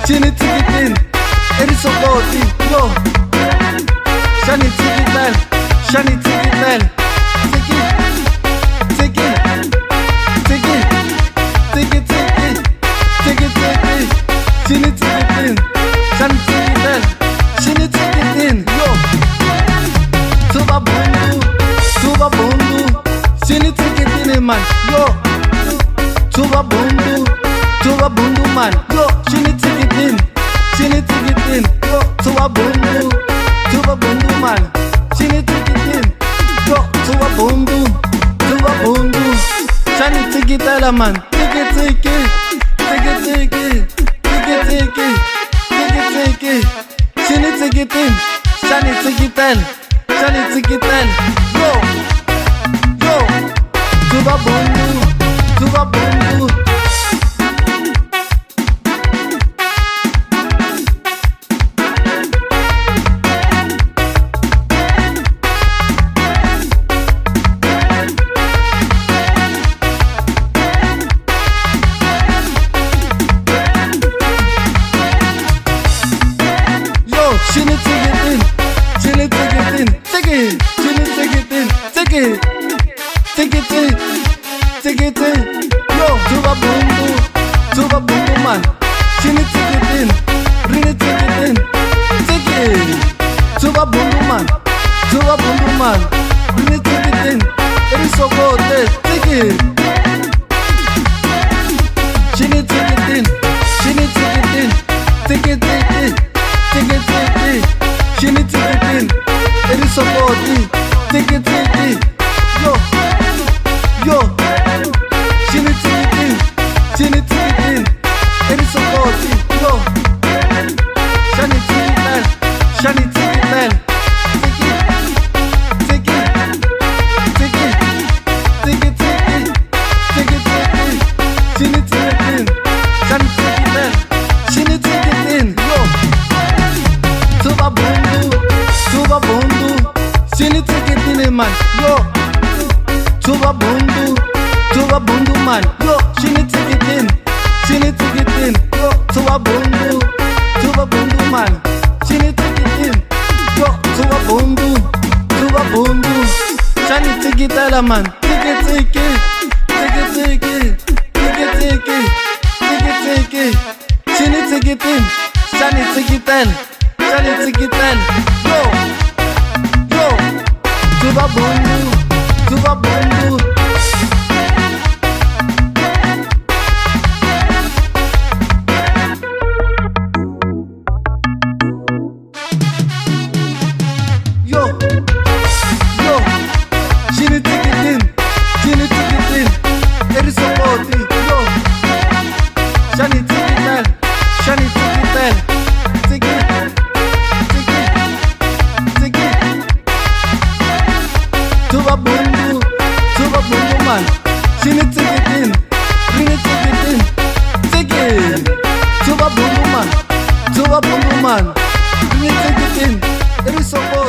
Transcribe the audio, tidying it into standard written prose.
Shini tikitin, eri sokoti, yo. Shani tikitel, shani tikitel. Tiki, tiki, tiki, tiki, tiki, tiki, tiki. Shini tikitin, shani tikitel, shini tikitin, yo. Tuba bundu, shini tikitin man, yo. Tuba bundu man, yo. Shini tikitin, yo. Tuba bundu man, shini tikitin, yo. Tuba bundu, shani tikitela man, tiki tiki, tiki tiki, tiki tiki, tiki tiki. Shini tikitin, shani tikitel, yo, yo. Tuba bundu. Shini tikitin, tiki, shini tikitin, tiki, yo. Tuba bundu man, shini tikitin, rini tikitin, tiki. Tuba bundu man, rini tikitin, eri sokote, tiki. Shini tikitin, tiki, tiki, shini tikitin, eri sokoti, tiki, yo, yo. Shini tikitin, eri sokoti, yo. Shani tikitel, tiki, tiki, tiki, tiki, tiki, tiki. Shini tikitin, shini tikitin, yo. Tuba bundu, shini tikitin man, yo. Tuba bundu man, yo. Shini tikitin, yo. Tuba bundu man, shini tikitin, yo. Tuba bundu, shani tikitela man, tiki tiki, tiki tiki, tiki tiki, tiki tiki. Shini tikitin, shani tikitel, yo, yo. Tuba bundu. Yo, yo. Shini tikitin, eri sokoti, yo. Shani tikitel, tiki, tiki, tiki. Tuba bundu man, shini tikitin, rini tikitin, tiki. Tuba bundu man, rini tikitin, eri sokoti.